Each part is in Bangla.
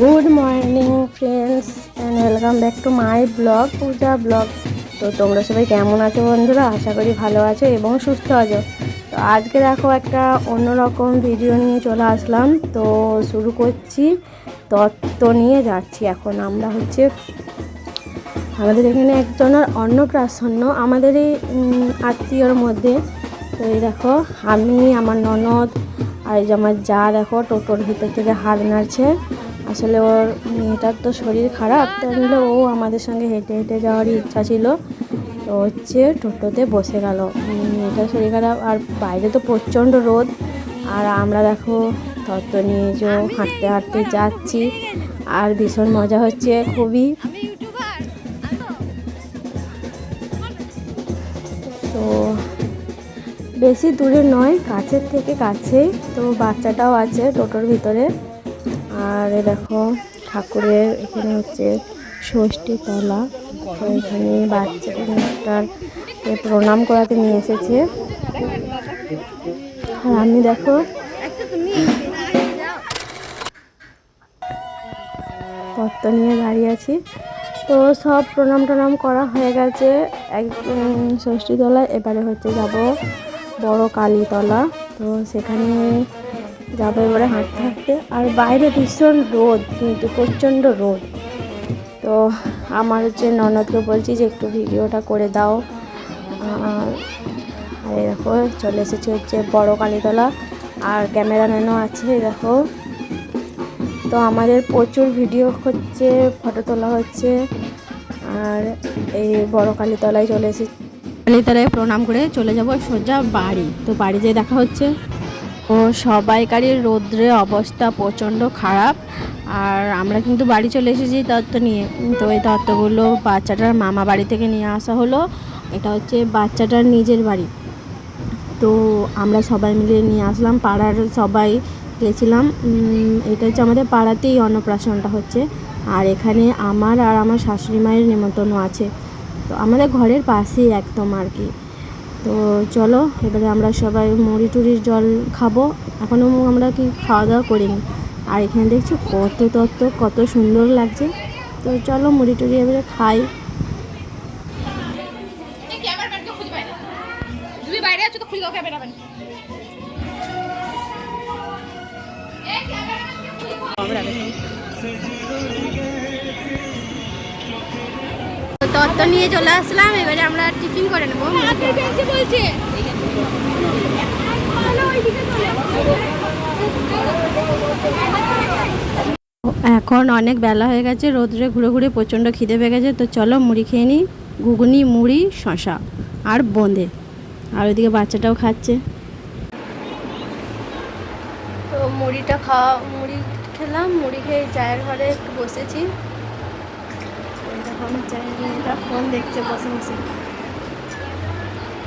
Good morning friends and welcome back to my blog Puja blog. তো তোমরা সবাই কেমন আছো বন্ধুরা? আশা করি ভালো আছো এবং সুস্থ আছো। তো আজকে দেখো একটা অন্যরকম ভিডিও নিয়ে চলে আসলাম। তো শুরু করছি, তত্ত্ব নিয়ে যাচ্ছি। এখন আমরা আমাদের এখানে একজনের অন্নপ্রাশন আমাদের এই আত্মীয়র মধ্যে। তো এই দেখো আমি, আমার ননদ আর এই যে আমার যা দেখো টোটোর ভিতর থেকে হাত নাড়ছে। আসলে ওর মেয়েটার তো শরীর খারাপ, তাহলে ও আমাদের সঙ্গে হেঁটে হেঁটে যাওয়ারই ইচ্ছা ছিল। তো টোটোতে বসে গেল। মেয়েটার শরীর খারাপ আর বাইরে তো প্রচণ্ড রোদ। আর আমরা দেখো তত্ত্ব নিয়ে যে হাঁটতে হাঁটতে যাচ্ছি আর ভীষণ মজা হচ্ছে খুবই। তো বেশি দূরে নয়, কাছের থেকে কাছেই। তো বাচ্চাটাও আছে টোটোর ভিতরে। আর দেখো ঠাকুরের এখানে ষষ্ঠী তলা। তো এখানে বাচ্চাটার প্রণাম করাতে নিয়ে এসেছে। আর আমি দেখো তত্ত্ব নিয়ে দাঁড়িয়ে আছি। তো সব প্রণাম করা হয়ে গেছে ষষ্ঠী তলায়। এবারে যাব বড় কালীতলা। তো সেখানে যাবো এবারে হাঁটতে হাঁটতে। আর বাইরে ভীষণ রোদ, কিন্তু প্রচণ্ড রোদ। তো আমার ননদকে বলছি যে একটু ভিডিওটা করে দাও। আর দেখো চলে এসেছে বড় কালীতলা, আর ক্যামেরাম্যানও আছে দেখো। তো আমাদের প্রচুর ভিডিও হচ্ছে, ফটো তোলা হচ্ছে। আর এই বড় কালীতলায় চলে এসেছি। কালীতলায় প্রণাম করে চলে যাব সোজা বাড়ি। তো বাড়ি যেয়ে দেখা হচ্ছে। ও সবাইকারই রৌদ্রে অবস্থা প্রচণ্ড খারাপ। আর আমরা কিন্তু বাড়ি চলে এসেছি তত্ত্ব নিয়ে। তো এই তত্ত্বগুলো বাচ্চাটার মামা বাড়ি থেকে নিয়ে আসা হলো। এটা বাচ্চাটার নিজের বাড়ি। তো আমরা সবাই মিলে নিয়ে আসলাম, পাড়ার সবাই গেছিলাম। এটা আমাদের পাড়াতেই অন্নপ্রাশনটা হচ্ছে। আর এখানে আমার আর আমার শাশুড়ি মায়ের নেমন্তন্ন আছে। তো আমাদের ঘরের পাশেই একদম আর কি। তো চলো এবারে আমরা সবাই মুড়ি টুড়ির জল খাবো। এখনও আমরা খাওয়া দাওয়া করিনি। আর এখানে দেখছি কত তত্ত্ব, কত সুন্দর লাগছে। তো চলো মুড়ি টুড়ি এবারে খাই। তত্ত্ব নিয়ে চলে আসলাম, এবারে আমরা টিফিন করে নেবো। এখন অনেক বেলা হয়ে গেছে, রোদ্রে ঘুরে ঘুরে প্রচণ্ড খিদে পেয়ে গেছে। তো চলো মুড়ি খেয়ে নিই। ঘুগনি, মুড়ি, শশা আর বোঁদে। আর ওইদিকে বাচ্চাটাও খাচ্ছে। তো মুড়ি খেলাম। মুড়ি খেয়ে চায়ের ঘরে একটু বসেছি। আমার চায়ের ফোন দেখছে বসে বসে।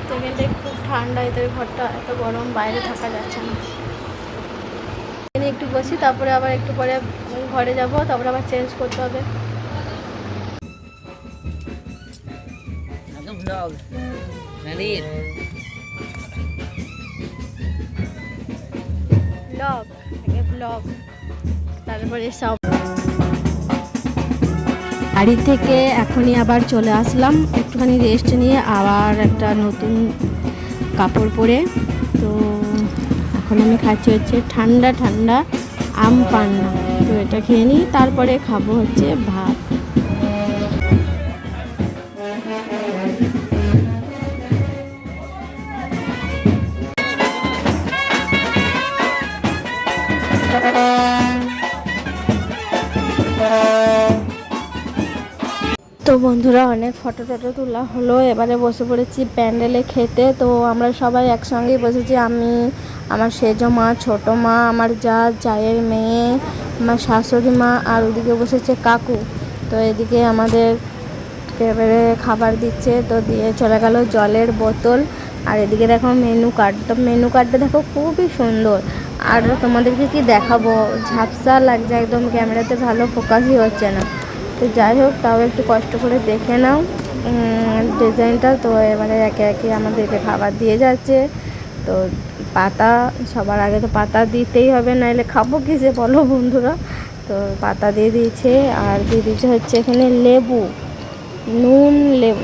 সেখানটা খুব ঠান্ডা, এদের ঘরটা এত গরম, বাইরে থাকা যাচ্ছে না। একটু বসি, তারপরে আবার একটু পরে ঘরে যাব, তারপরে আবার চেঞ্জ করতে হবে। ব্লগ তারপরে সব বাড়ি থেকে এখনই আবার চলে আসলাম, একটুখানি রেস্ট নিয়ে আবার একটা নতুন কাপড় পরে। তো এখন আমি খাচ্ছি ঠান্ডা ঠান্ডা আম পান্না। তো এটা খেয়ে নিই, তারপরে খাবো ভাত। তো বন্ধুরা অনেক ফটো তোলা হলো, এবারে বসে পড়েছি প্যান্ডেলে খেতে। তো আমরা সবাই একসঙ্গেই বসেছি, আমি, আমার সেজো মা, ছোটো মা, আমার জায়ের মেয়ে, আমার শাশুড়ি মা, আর ওদিকে বসেছে কাকু। তো এদিকে আমাদের এবারে খাবার দিচ্ছে। তো দিয়ে চলে গেল জলের বোতল। আর এদিকে দেখো মেনু কার্ড। তো মেনু কার্ডটা দেখো খুবই সুন্দর। আর তোমাদেরকে কি দেখাবো, ঝাপসা লাগছে একদম, ক্যামেরাতে ভালো ফোকাসই হচ্ছে না। তো যাই হোক, তাও একটু কষ্ট করে দেখে নাও ডিজাইনটা। তো এবারে একে একে আমাদেরকে খাবার দিয়ে যাচ্ছে। তো পাতা, সবার আগে তো পাতা দিতেই হবে, নাহলে খাবো কিসে বলো বন্ধুরা। তো পাতা দিয়ে দিয়েছে আর দিয়ে দিয়েছে হচ্ছে এখানে লেবু,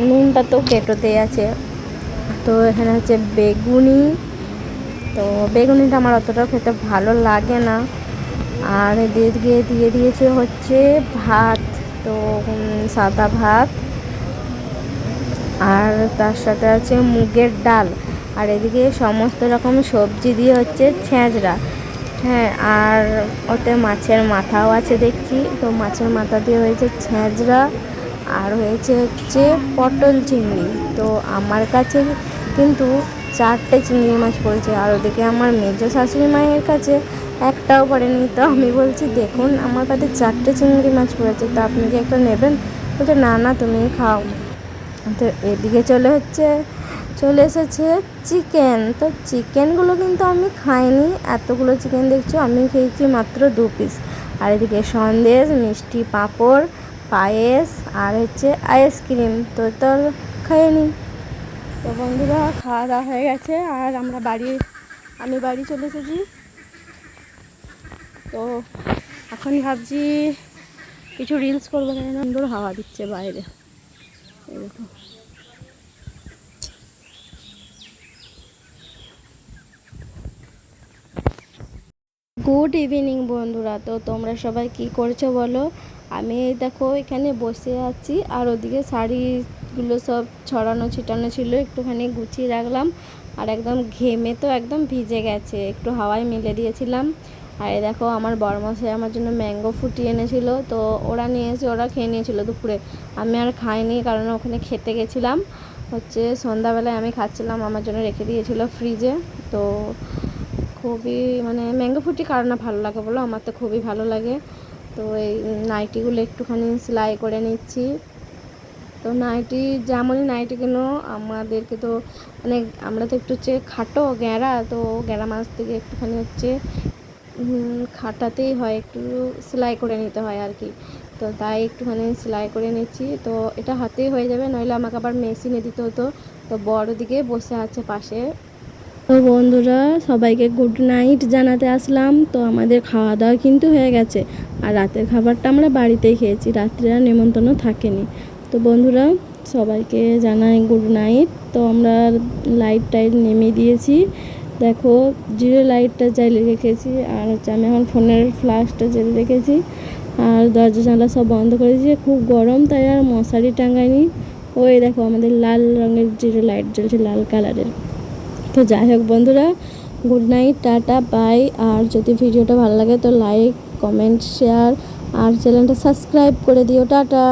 নুনটা তো কেটোতেই আছে। তো এখানে হচ্ছে বেগুনি, তো বেগুনিটা আমার অতটাও খেতে ভালো লাগে না। আর এদিকে দিয়ে দিয়েছে হচ্ছে ভাত, তো সাদা ভাত, আর তার সাথে আছে মুগের ডাল, আর এদিকে সমস্ত রকম সবজি দিয়ে হচ্ছে ছেঁচড়া। হ্যাঁ, আর ওতে মাছের মাথাও আছে দেখছি, তো মাছের মাথা দিয়ে হয়েছে ছেঁচড়া, আর হয়েছে হচ্ছে পটল চিংড়ি। তো আমার কাছে কিন্তু 4টে চিংড়ি মাছ পড়েছে, আর ওদিকে আমার মেজো শাশুড়ি মায়ের কাছে একটাও পড়েনি। তো আমি বলছি দেখুন আমার কাছে 4টে চিংড়ি মাছ পড়েছে, তো আপনি কি একটা নেবেন? বলছে না না তুমি খাও। তো এদিকে চলে এসেছে চিকেন। তো চিকেনগুলো কিন্তু আমি খাইনি, এতগুলো চিকেন দেখছো, আমি খেয়েছি মাত্র 2 পিস। আর এদিকে সন্দেশ, মিষ্টি পাঁপড়, পায়েস, আর হচ্ছে আইসক্রিম, তো খাইনি। তো বন্ধুরা খাওয়া দাওয়া হয়ে গেছে, আর আমি বাড়ি চলে এসেছি। তো এখন ভাবছি কিছু রিলস করবো, কেন সুন্দর হাওয়া দিচ্ছে বাইরে, এরকম। গুড ইভিনিং বন্ধুরা, তো তোমরা সবাই কি করছো বলো? আমি দেখো এখানে বসে আছি, আর ওদিকে শাড়িগুলো সব ছড়ানো ছিটানো ছিল, একটুখানি গুছিয়ে রাখলাম। আর একদম ঘেমে তো একদম ভিজে গেছে, একটু হাওয়ায় মেলে দিয়েছিলাম। আর এই দেখো আমার বড়মশাই আমার জন্য ম্যাঙ্গো ফুটি এনেছিল, তো ওরা খেয়ে নিয়েছিল দুপুরে। আমি আর খাইনি, কারণ ওখানে খেতে গেছিলাম হচ্ছে সন্ধ্যাবেলায়, আমি খাচ্ছিলাম, আমার জন্য রেখে দিয়েছিল ফ্রিজে। তো খুবই মানে ম্যাঙ্গো ফুটি কার না ভালো লাগে বলো, আমার তো খুবই ভালো লাগে। তো এই নাইটিগুলো একটুখানি সেলাই করে নিচ্ছি। তো নাইটি যেমনই নাইটি কেন আমাদেরকে তো মানে আমরা তো একটু হচ্ছে খাটো গ্যাঁড়া, তো গ্যাঁড়া মাছ থেকে একটুখানি হচ্ছে খাটাতেই হয়, একটু সেলাই করে নিতে হয় আর কি। তো তাই একটুখানি সেলাই করে নিচ্ছি। তো এটা হাতেই হয়ে যাবে, নইলে আমাকে আবার মেশিনে দিতে হতো। তো বড় দিকে বসে আছে পাশে। তো বন্ধুরা সবাইকে গুড নাইট জানাতে আসলাম। তো আমাদের খাওয়া দাওয়া কিন্তু হয়ে গেছে, আর রাতের খাবারটা আমরা বাড়িতেই খেয়েছি, রাত্রে আর নেমন্তন্ন থাকেনি। তো বন্ধুরা সবাইকে জানাই গুড নাইট। তো আমরা লাইট টাইট নেমে দিয়েছি, দেখো জিরো লাইটটা জ্বালিয়ে রেখেছি, আর হচ্ছে আমি আমার ফোনের ফ্ল্যাশটা জ্বালিয়ে রেখেছি, আর দরজা জানলা সব বন্ধ করেছি। খুব গরম তাই আর মশারি টাঙাইনি। ওই দেখো আমাদের লাল রঙের জিরো লাইট জ্বলছে, লাল কালারের। তো যাই হোক বন্ধুরা, গুড নাইট, টাটা, বাই। আর যদি ভিডিওটা ভালো লাগে তো লাইক, কমেন্ট, শেয়ার আর চ্যানেলটা সাবস্ক্রাইব করে দিও। টাটা।